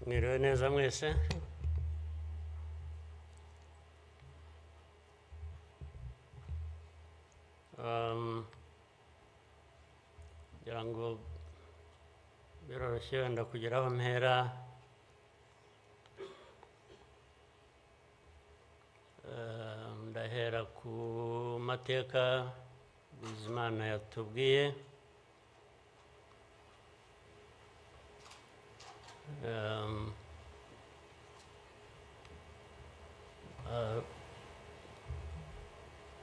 Mwiriwe neza mwese. Ngira ngo biroroshye wenda kugira aho mpera. Ndahera ku mateka Bizimana yatubwiye.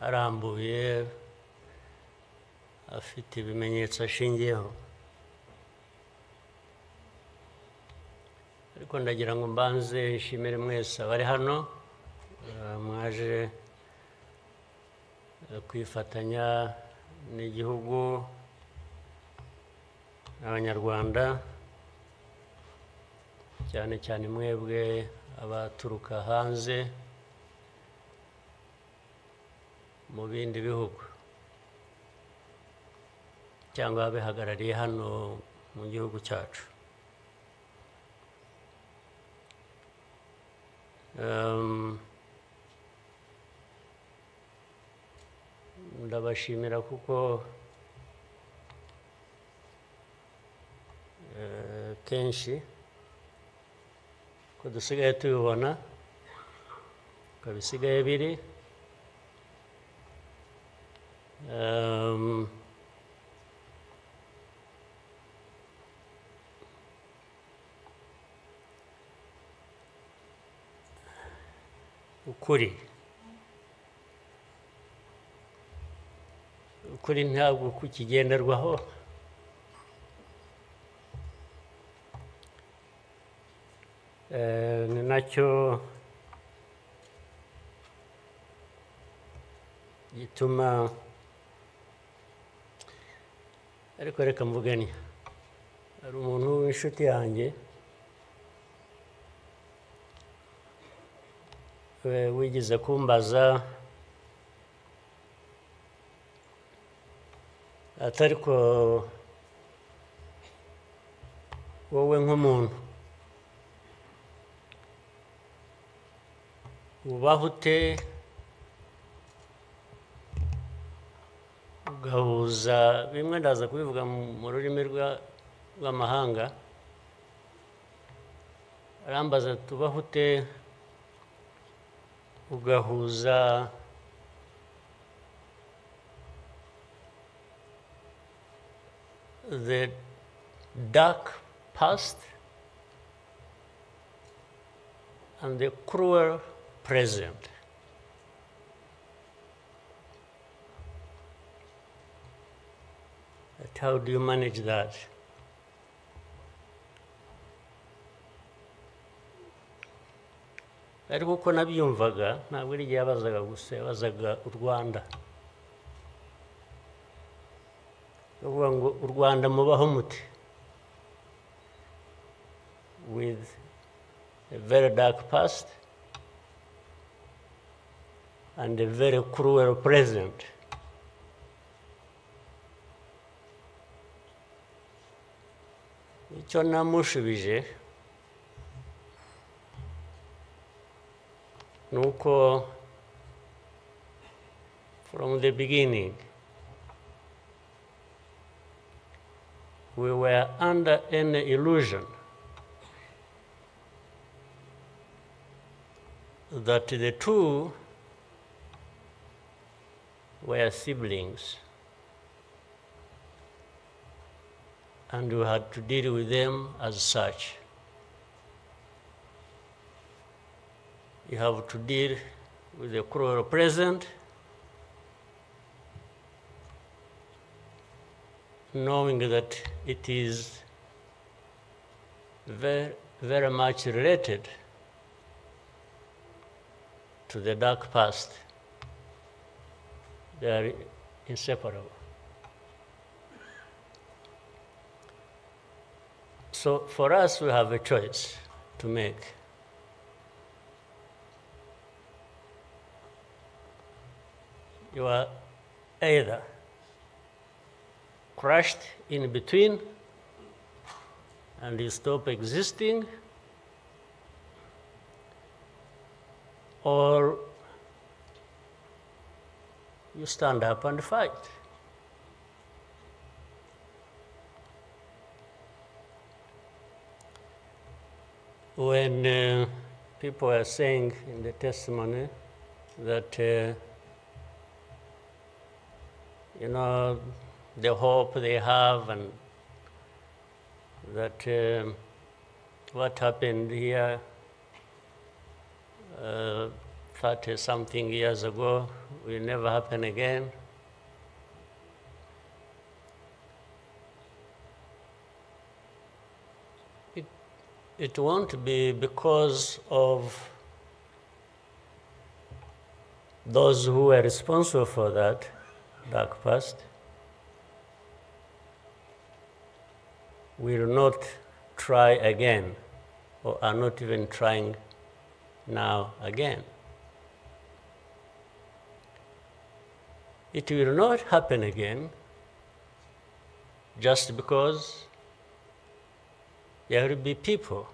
Arambuye afite ibimenyetso ashingiyeho, ariko ndagira ngo mbanze nshimire mwese abari hano mwaje kwifatanya n'igihugu n'abanyarwanda, cyane cyane mwebwe abaturuka hanze mu bindi bihugu cyangwa abihagarariye hano mu gihugu cyacu. Ndabashimira kuko kenshi ko dusigaye tubibona ko bisigaye biri. ukuri ntabwo kukigenderwaho. Ni nacyo gituma, ariko reka mvugane, hari umuntu w'inshuti yanjye wigeze kumbaza ati ariko wowe nk'umuntu ubaho ute ugahuza bimwe, ndaza kubivuga mu rurimi rw'amahanga. Arambaza tubaho ute ugahuza the dark past and the cruel present. But how do you manage that? Ariko uko nabyumvaga ntabwo ari igihe yabazaga gusa, yabazaga u Rwanda. Bavuga ngo u Rwanda mubaho muti, with a very dark past and a very cruel present. Icyo namushubije nuko from the beginning we were under an illusion that the two were siblings and we had to deal with them as such. You have to deal with the cruel present, knowing that it is very, very much related to the dark past. They are inseparable. So for us, we have a choice to make. You are either crushed in between and you stop existing, or you stand up and fight. When people are saying in the testimony that, the hope they have and that what happened here 30-something years ago will never happen again. It won't be because of those who were responsible for that dark past. Will not try again, or are not even trying now again. It will not happen again just because there will be people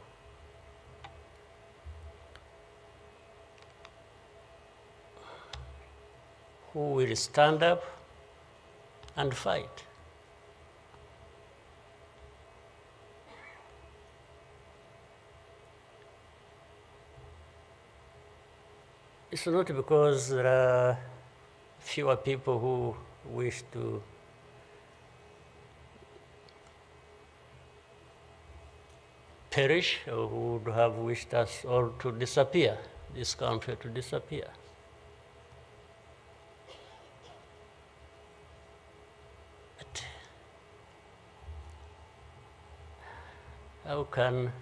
who will stand up and fight. It's not because there are fewer people who wish to perish or who would have wished us all to disappear, this country to disappear. But how can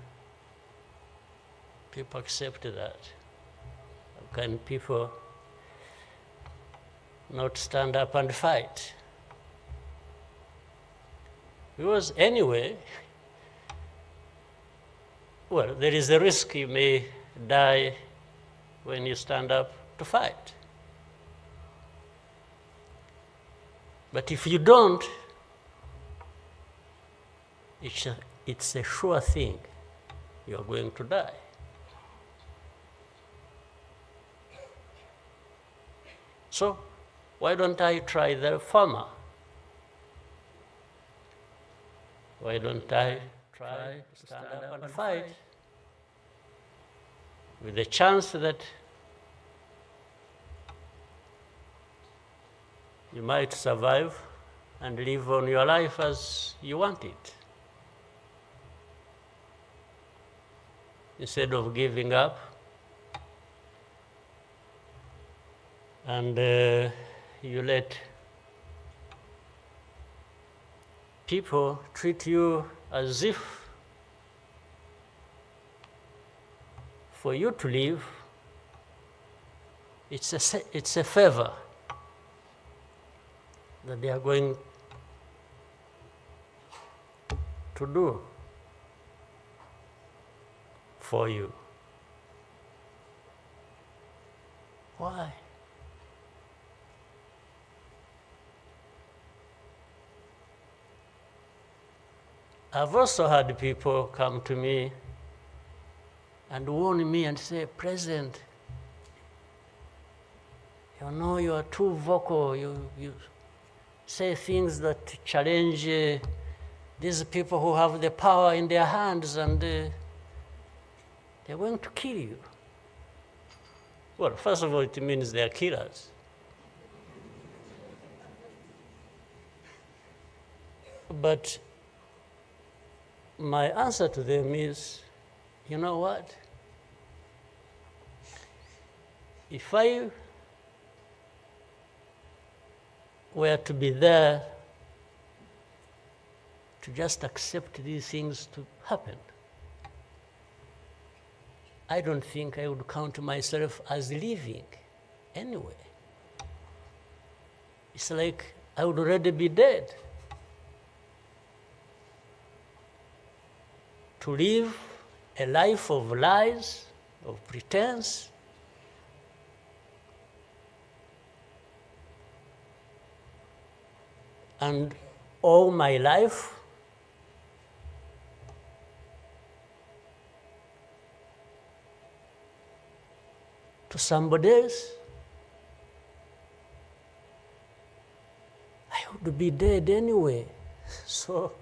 people accept that? How can people not stand up and fight? Because anyway, well, there is a risk you may die when you stand up to fight. But if you don't, it's a sure thing you are going to die. So why don't I try the former? Why don't I try to stand up and fight with the chance that you might survive and live on your life as you want it, instead of giving up and you let people treat you as if for you to live, it's a favor that they are going to do for you. Why? I've also had people come to me and warn me and say, President, you are too vocal. You say things that challenge these people who have the power in their hands, and they're going to kill you. Well, first of all, it means they are killers. But my answer to them is, you know what? If I were to be there to just accept these things to happen, I don't think I would count myself as living anyway. It's like I would already be dead. To live a life of lies, of pretense, and all my life to somebody else, I would be dead anyway. So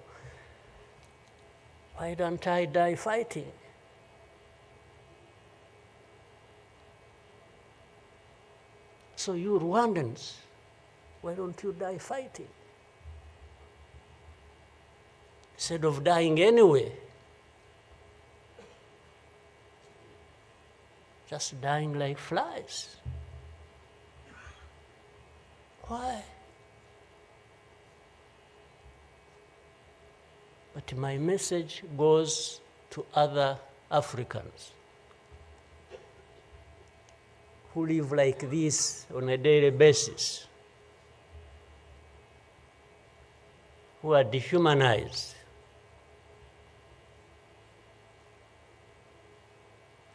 why don't I die fighting? So you Rwandans, why don't you die fighting? Instead of dying anyway, just dying like flies. Why? But my message goes to other Africans who live like this on a daily basis, who are dehumanized.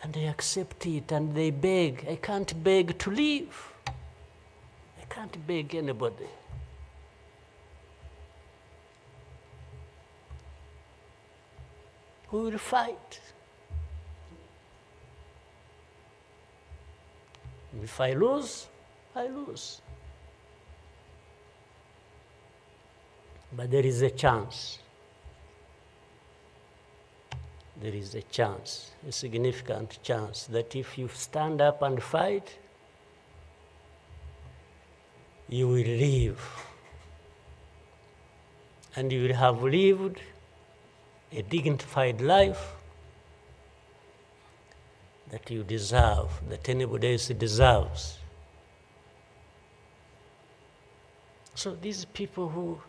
And they accept it and they beg. I can't beg to live. I can't beg anybody. We will fight. If I lose, I lose. But there is a chance. There is a chance, a significant chance, that if you stand up and fight, you will live. And you will have lived a dignified life that you deserve, that anybody else deserves. So these people who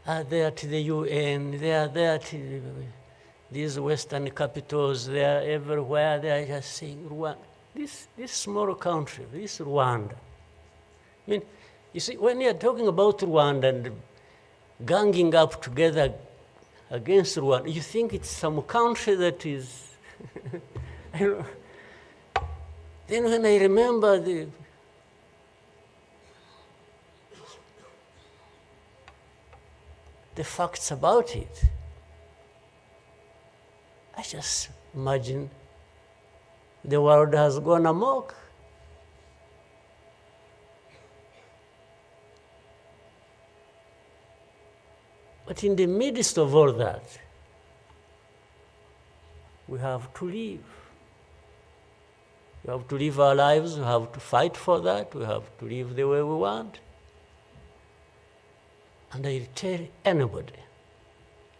are there to the UN, they are there to these Western capitals, they are everywhere, they are just saying, Rwanda, this small country, this Rwanda. I mean, you see, when you're talking about Rwanda and ganging up together against Rwanda, you think it's some country that is, Then when I remember the facts about it, I just imagine the world has gone amok. But in the midst of all that, we have to live. We have to live our lives, we have to fight for that, we have to live the way we want. And I tell anybody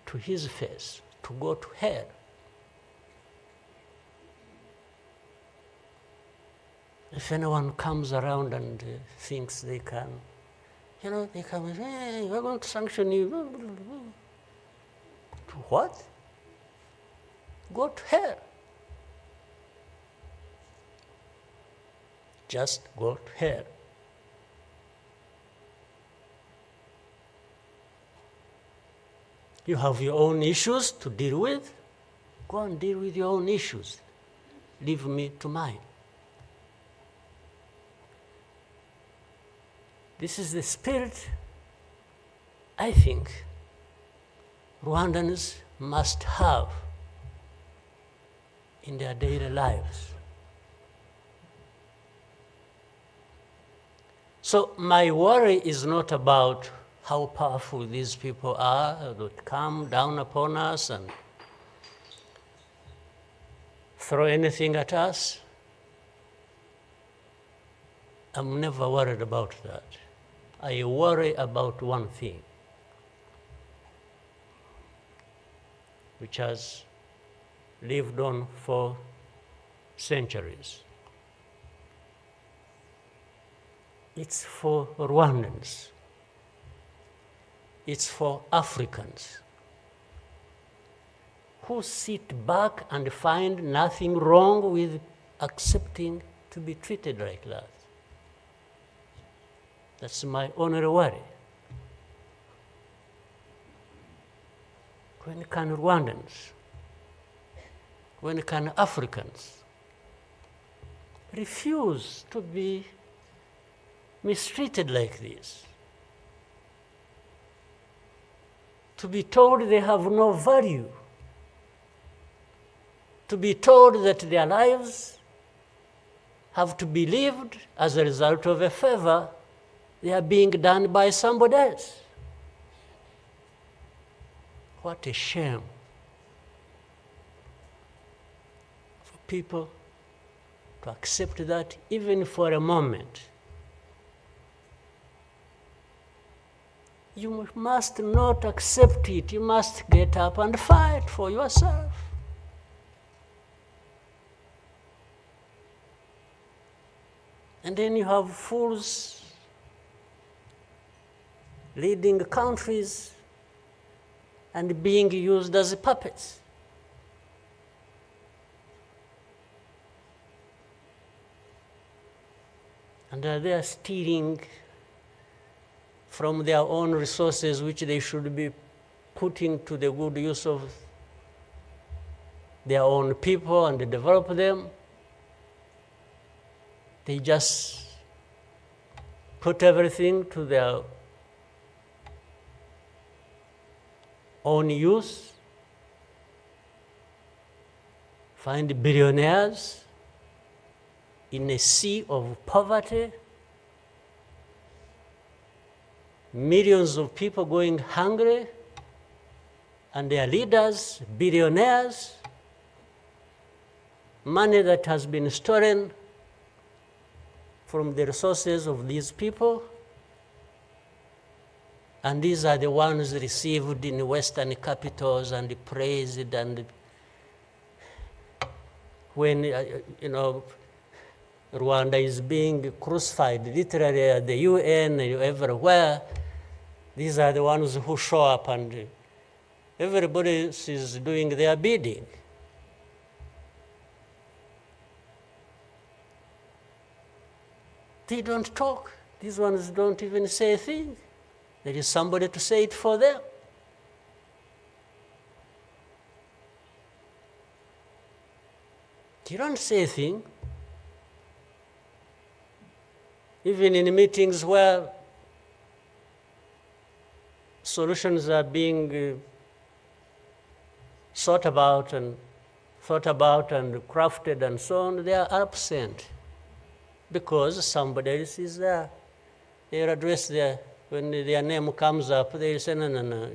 to his face to go to hell. If anyone comes around and thinks they can, they come and say, hey, we're going to sanction you. To what? Go to hell. Just go to hell. You have your own issues to deal with. Go and deal with your own issues. Leave me to mine. This is the spirit, I think, Rwandans must have in their daily lives. So my worry is not about how powerful these people are that come down upon us and throw anything at us. I'm never worried about that. I worry about one thing, which has lived on for centuries. It's for Rwandans. It's for Africans who sit back and find nothing wrong with accepting to be treated like that. That's my only worry. When can Rwandans, when can Africans refuse to be mistreated like this? To be told they have no value, to be told that their lives have to be lived as a result of a favor they are being done by somebody else. What a shame for people to accept that even for a moment. You must not accept it. You must get up and fight for yourself. And then you have fools leading countries and being used as puppets. And they are stealing from their own resources, which they should be putting to the good use of their own people and develop them. They just put everything to their own use, find billionaires in a sea of poverty, millions of people going hungry, and their leaders, billionaires, money that has been stolen from the resources of these people, and these are the ones received in Western capitals and praised, and when, Rwanda is being crucified literally at the UN, everywhere, these are the ones who show up and everybody is doing their bidding. They don't talk. These ones don't even say a thing. There is somebody to say it for them. You don't say a thing. Even in meetings where solutions are being thought about and crafted and so on, they are absent because somebody else is there. They are addressed there. When their name comes up, they say, no.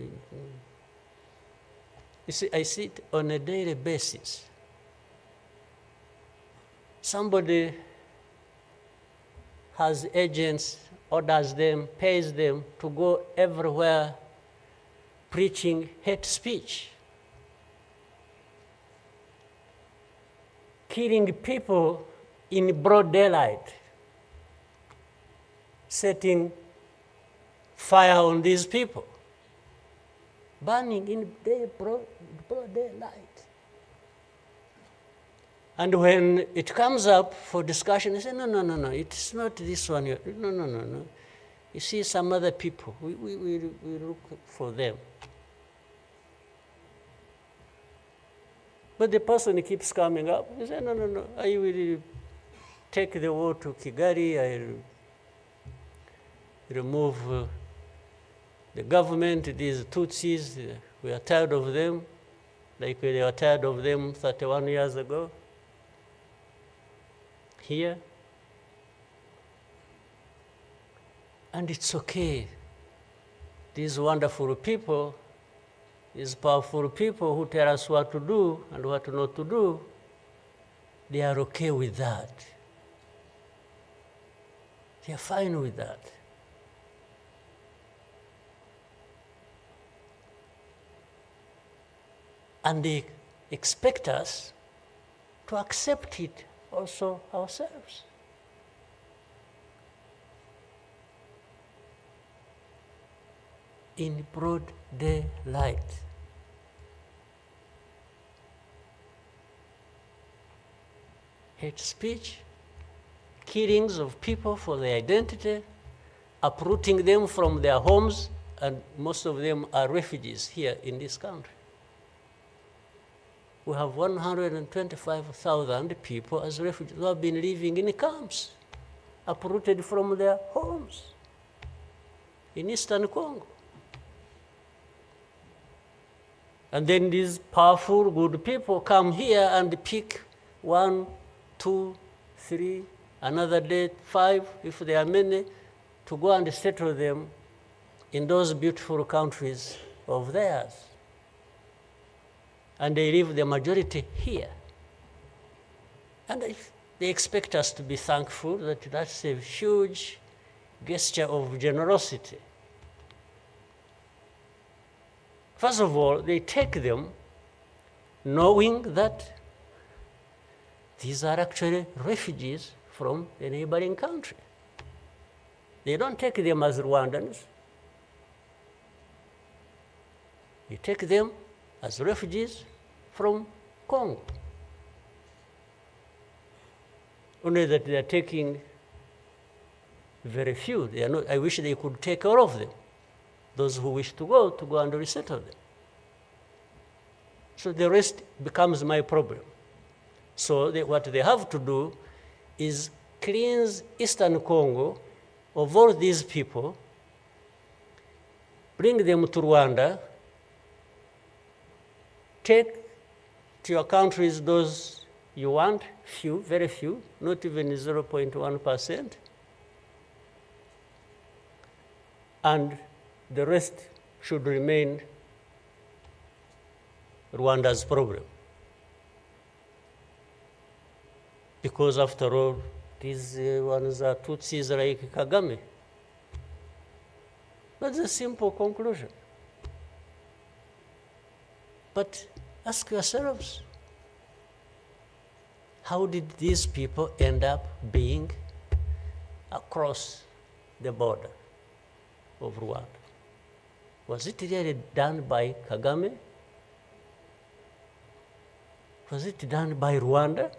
You see, I see it on a daily basis. Somebody has agents, orders them, pays them to go everywhere preaching hate speech, killing people in broad daylight, setting fire on these people, burning in broad daylight. And when it comes up for discussion, they say, no, it's not this one. No. You see some other people, we look for them. But the person keeps coming up. He says, no, I will take the war to Kigali, I remove the government, these Tutsis, we are tired of them, like they were tired of them 31 years ago. Here. And it's okay. These wonderful people, these powerful people who tell us what to do and what not to do, they are okay with that. They are fine with that. And they expect us to accept it also ourselves. In broad daylight. Hate speech, killings of people for their identity, uprooting them from their homes, and most of them are refugees here in this country. We have 125,000 people as refugees who have been living in camps, uprooted from their homes in Eastern Congo. And then these powerful, good people come here and pick 1, 2, 3, another day 5, if there are many, to go and settle them in those beautiful countries of theirs. And they leave the majority here. And they expect us to be thankful that that's a huge gesture of generosity. First of all, they take them knowing that these are actually refugees from a neighboring country. They don't take them as Rwandans. They take them as refugees from Congo. Only that they are taking very few. They are not, I wish they could take all of them. Those who wish to go and resettle them. So the rest becomes my problem. So what they have to do is cleanse Eastern Congo of all these people, bring them to Rwanda, take to your countries those you want, few, very few, not even 0.1%, and the rest should remain Rwanda's problem. Because after all, these ones are Tutsis like Kagame. That's a simple conclusion. But ask yourselves, how did these people end up being across the border of Rwanda? Was it really done by Kagame? Was it done by Rwanda?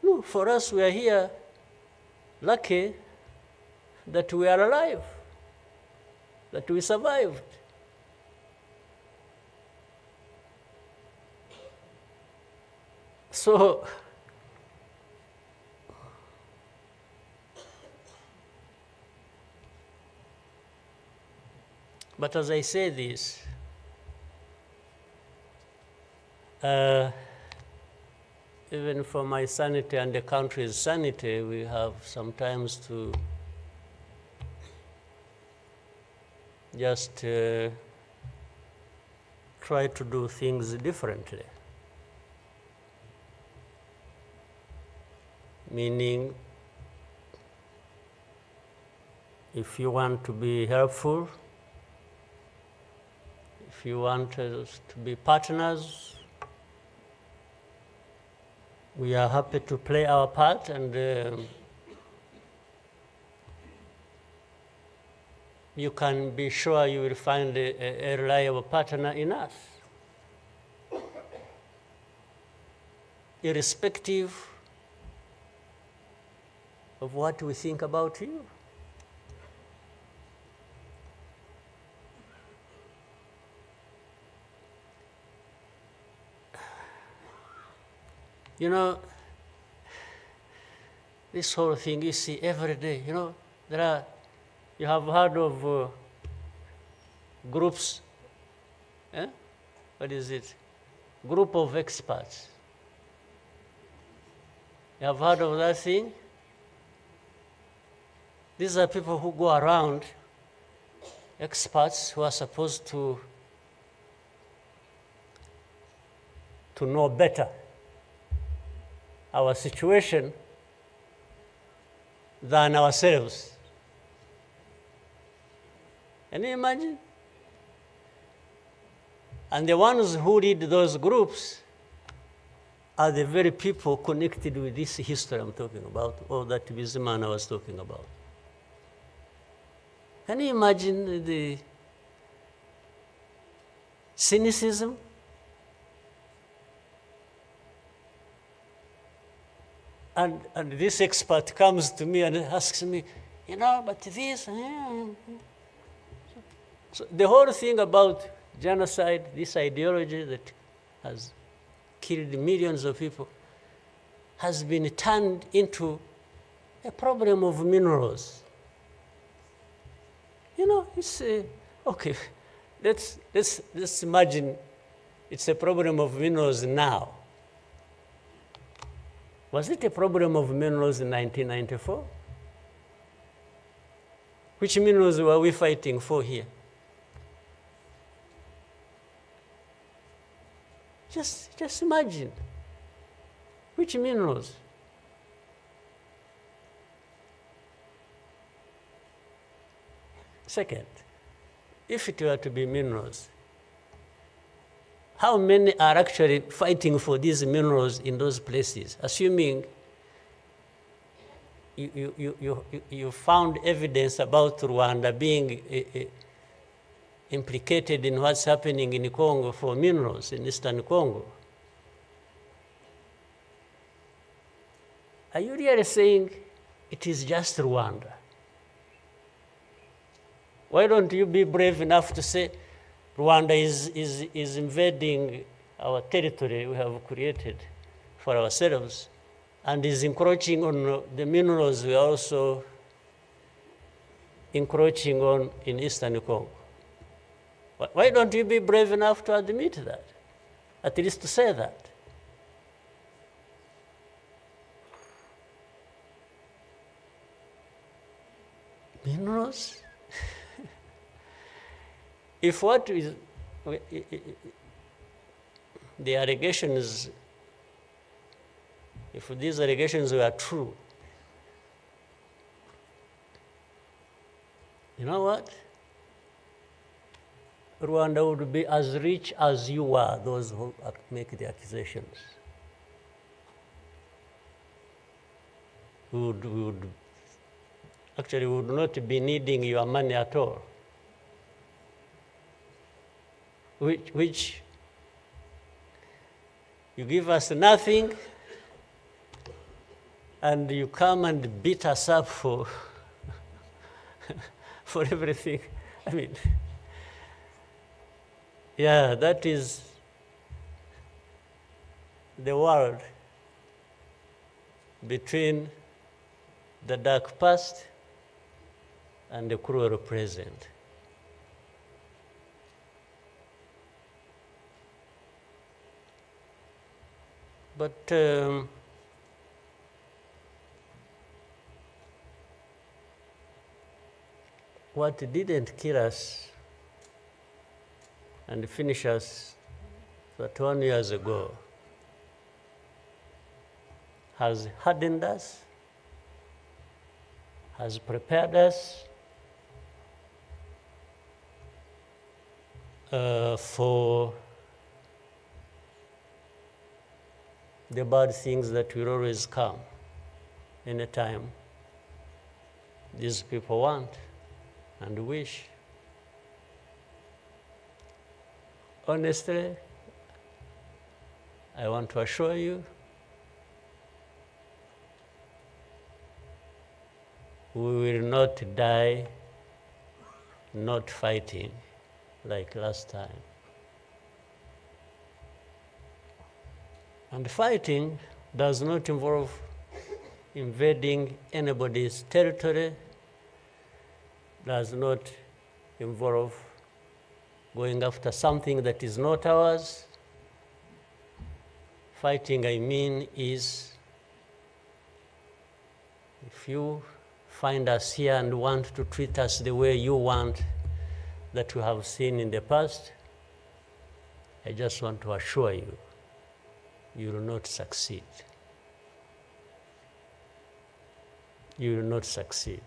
No, for us, we are here lucky that we are alive, that we survived. So, but as I say this, even for my sanity and the country's sanity, we have sometimes to just try to do things differently. Meaning, if you want to be helpful, if you want us to be partners, we are happy to play our part, and you can be sure you will find a reliable partner in us, irrespective of what we think about you. You know, this whole thing you see every day, you know, you have heard of groups, what is it? Group of experts. You have heard of that thing? These are people who go around, experts who are supposed to know better our situation than ourselves. Can you imagine? And the ones who lead those groups are the very people connected with this history I'm talking about, or that Bizimana was talking about. Can you imagine the cynicism? And this expert comes to me and asks me, you know, but this, So the whole thing about genocide, this ideology that has killed millions of people, has been turned into a problem of minerals. You know, it's okay. Let's imagine it's a problem of minerals now. Was it a problem of minerals in 1994? Which minerals were we fighting for here? Just imagine. Which minerals? Second, if it were to be minerals, how many are actually fighting for these minerals in those places, assuming you found evidence about Rwanda being implicated in what's happening in Congo for minerals in Eastern Congo? Are you really saying it is just Rwanda? Why don't you be brave enough to say Rwanda is invading our territory we have created for ourselves and is encroaching on the minerals we are also encroaching on in Eastern Congo? Why don't you be brave enough to admit that? At least to say that. Minerals? If what is the allegations, if these allegations were true, you know what? Rwanda would be as rich as you are, those who make the accusations. We would not be needing your money at all. Which you give us nothing and you come and beat us up for for everything. I mean, yeah, that is the world between the dark past and the cruel present. But what didn't kill us and finish us 21 years ago has hardened us, has prepared us for the bad things that will always come anytime these people want and wish. Honestly, I want to assure you, we will not die not fighting like last time. And fighting does not involve invading anybody's territory, does not involve going after something that is not ours. Fighting, I mean, is if you find us here and want to treat us the way you want that you have seen in the past, I just want to assure you, you will not succeed. You will not succeed.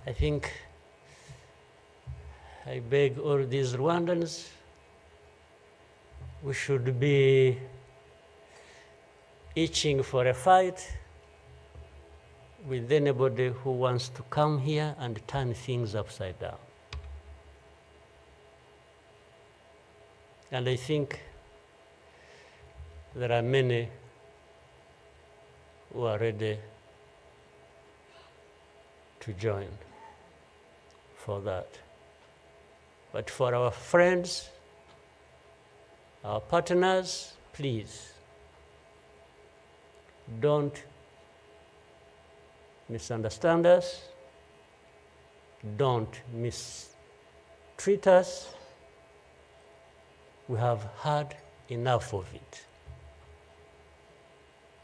I think I beg all these Rwandans, we should be itching for a fight with anybody who wants to come here and turn things upside down. And I think there are many who are ready to join for that. But for our friends, our partners, please, don't misunderstand us, don't mistreat us. We have had enough of it.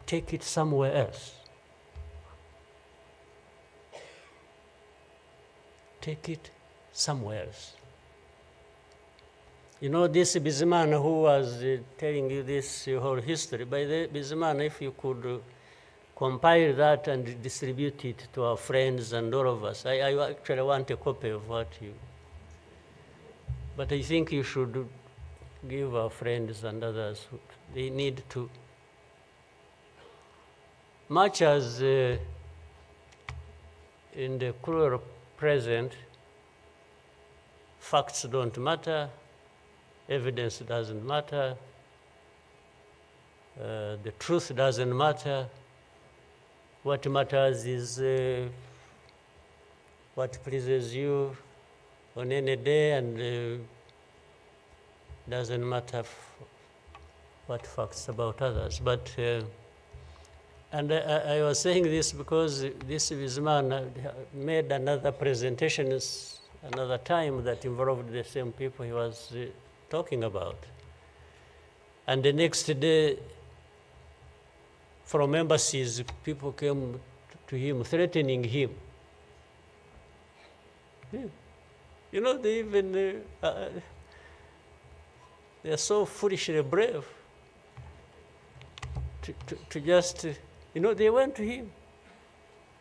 Take it somewhere else. Take it somewhere else. You know, this Bizimana who was telling you this whole history, by the Bizimana, if you could compile that and distribute it to our friends and all of us. I actually want a copy of what you... But I think you should give our friends and others, they need to... Much as in the cruel present, facts don't matter, evidence doesn't matter, the truth doesn't matter. What matters is what pleases you on any day, and doesn't matter what facts about others. But and I was saying this because this man made another presentation another time that involved the same people he was talking about. And the next day, from embassies, people came to him, threatening him. Yeah. You know, they even, they're so foolishly brave to just, you know, they went to him.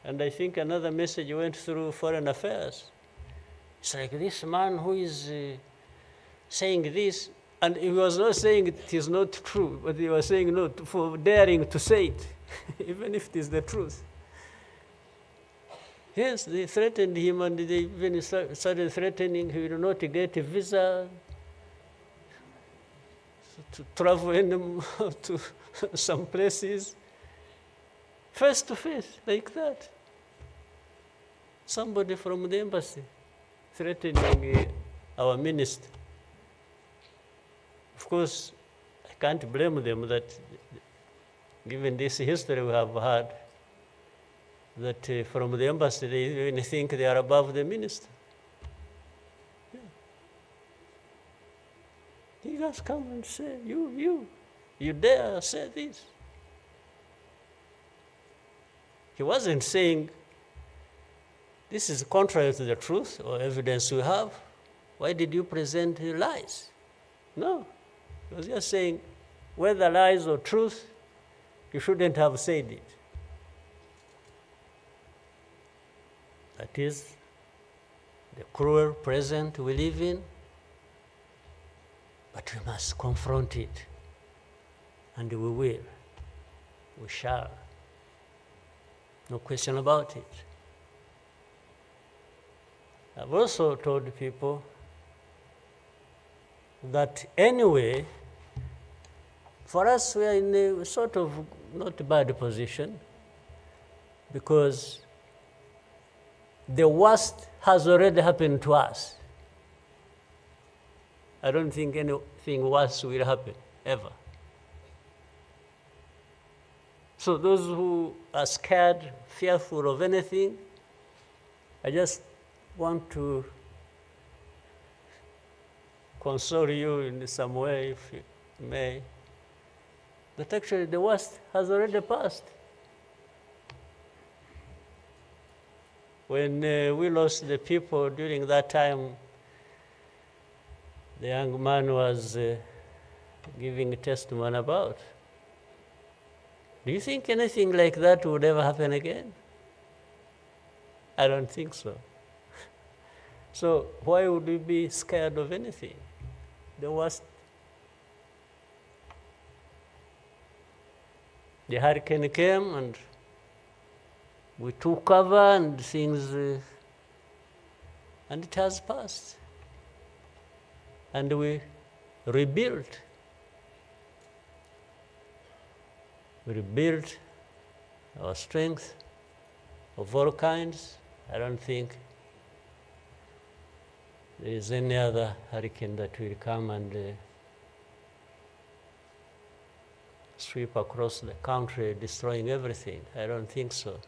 And I think another message went through Foreign Affairs. It's like this man who is saying this, and he was not saying it is not true, but he was saying no for daring to say it, even if it is the truth. Yes, they threatened him, and they even started threatening he will not get a visa to travel to some places, face to face, like that. Somebody from the embassy threatening our minister. Of course, I can't blame them that, given this history we have had, that from the embassy they even think they are above the minister. Yeah. He just come and say, you dare say this. He wasn't saying, this is contrary to the truth or evidence we have. Why did you present lies? No. He was just saying, whether lies or truth, you shouldn't have said it. That is the cruel present we live in, but we must confront it, and we will. We shall. No question about it. I've also told people that anyway, for us, we are in a sort of not bad position, because the worst has already happened to us. I don't think anything worse will happen, ever. So those who are scared, fearful of anything, I just want to console you in some way, if you may, that actually the worst has already passed. When we lost the people during that time, the young man was giving a testimony about. Do you think anything like that would ever happen again? I don't think so. So why would we be scared of anything? The worst. The hurricane came and we took cover and things, and it has passed. And we rebuilt. We rebuilt our strength of all kinds. I don't think there is any other hurricane that will come and sweep across the country, destroying everything. I don't think so.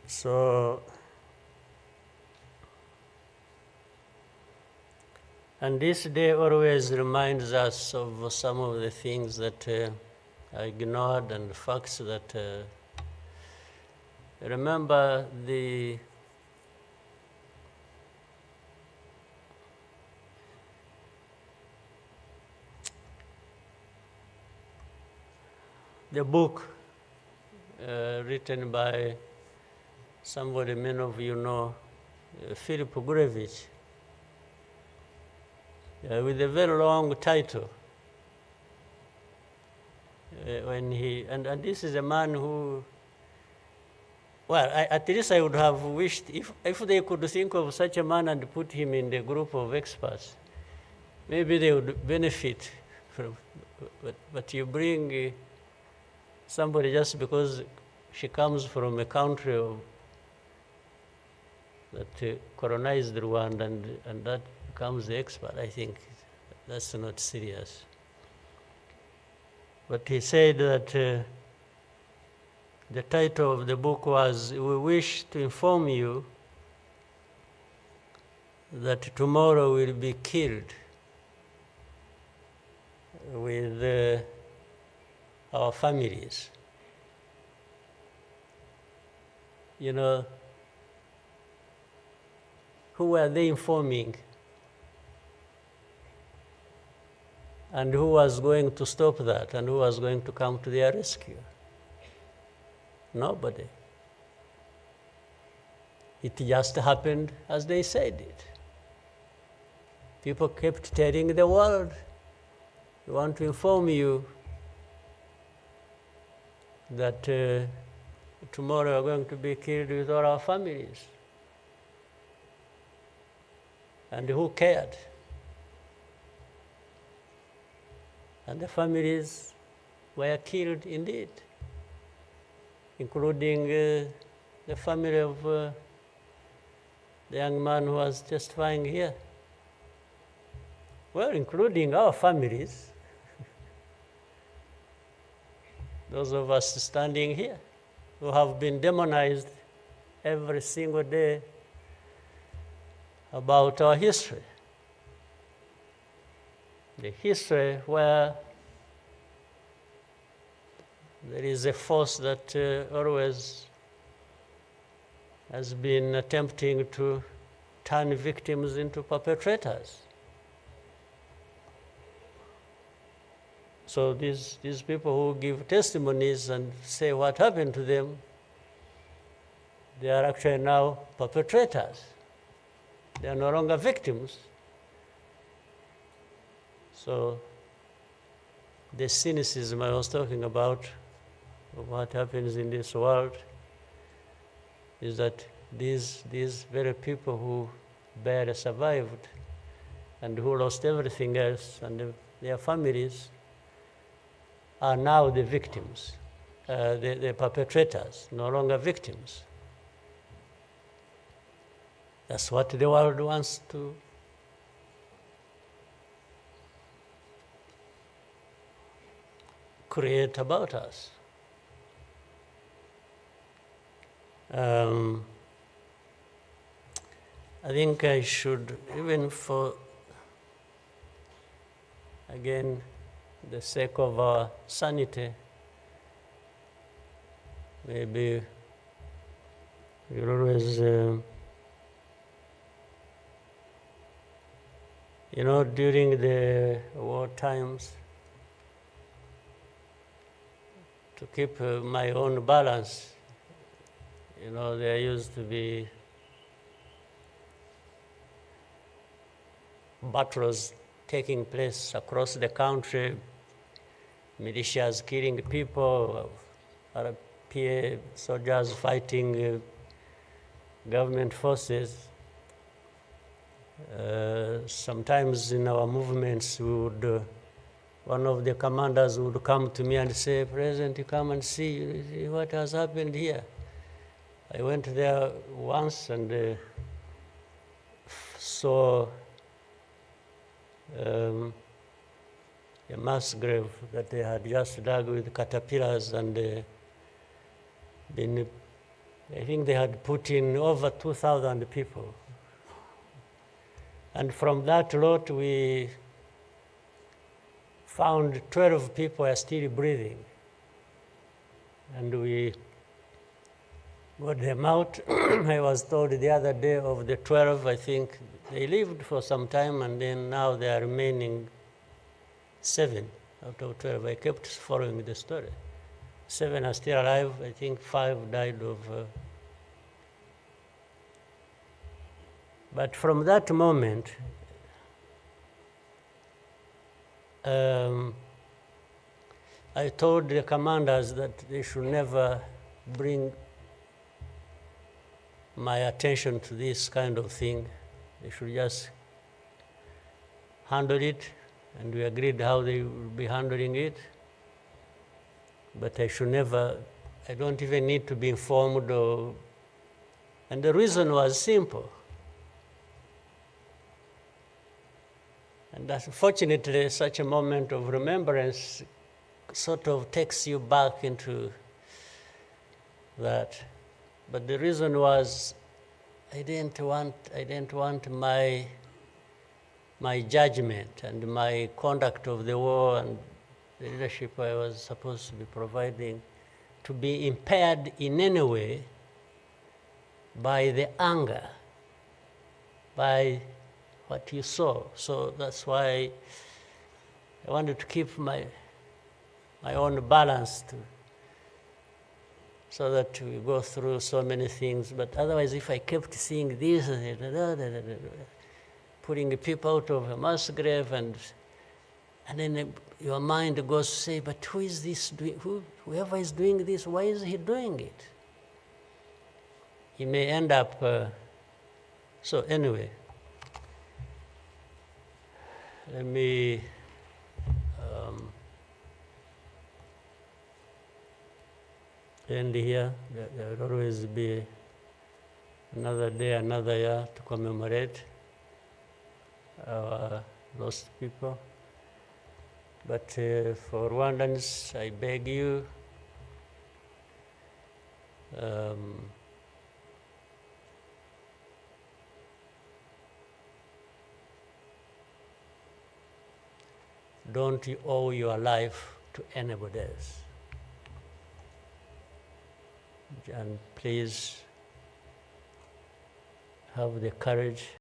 So And this day always reminds us of some of the things that I ignored and the facts that remember the book written by somebody many of you know, Philip Gurevich, with a very long title. When he and this is a man who, well, at least I would have wished if they could think of such a man and put him in the group of experts, maybe they would benefit from. But you bring somebody just because she comes from a country that colonized Rwanda and that becomes the expert. I think that's not serious. But he said that the title of the book was, "We wish to inform you that tomorrow will be killed with our families." You know, who were they informing? And who was going to stop that? And who was going to come to their rescue? Nobody. It just happened as they said it. People kept telling the world, "We want to inform you that tomorrow we're going to be killed with all our families." And who cared? And the families were killed indeed, including the family of the young man who was testifying here. Well, including our families, those of us standing here, who have been demonized every single day about our history. The history where there is a force that always has been attempting to turn victims into perpetrators. So these people who give testimonies and say what happened to them, they are actually now perpetrators. They are no longer victims. So the cynicism I was talking about of what happens in this world is that these very people who barely survived and who lost everything else and their families are now the victims, the perpetrators, no longer victims. That's what the world wants to create about us. I think I should, even for, again, the sake of our sanity, maybe we'll always, you know, during the war times, to keep my own balance, you know, there used to be battles taking place across the country, militias killing people, RPA soldiers fighting government forces. Sometimes in our movements, we would, one of the commanders would come to me and say, "President, you come and see what has happened here." I went there once and saw a mass grave that they had just dug with caterpillars and been, I think they had put in over 2,000 people. And from that lot, we found 12 people are still breathing. And we got them out. I was told the other day of the 12, I think they lived for some time, and then now they are remaining 7 out of 12. I kept following the story. 7 are still alive. I think 5 died of... But from that moment, I told the commanders that they should never bring my attention to this kind of thing. They should just handle it, and we agreed how they would be handling it. But I should never, I don't even need to be informed or, and the reason was simple. And unfortunately, such a moment of remembrance sort of takes you back into that. But the reason was I didn't want my judgment and my conduct of the war and the leadership I was supposed to be providing to be impaired in any way by the anger, by what you saw. So that's why I wanted to keep my own balance so that we go through so many things. But otherwise, if I kept seeing this, putting people out of a mass grave, and then your mind goes to say, but who is this doing? Whoever is doing this, why is he doing it? He may end up... so anyway, let me end here. There will always be another day, another year to commemorate our lost people. But for Rwandans, I beg you, don't you owe your life to anybody else. And please have the courage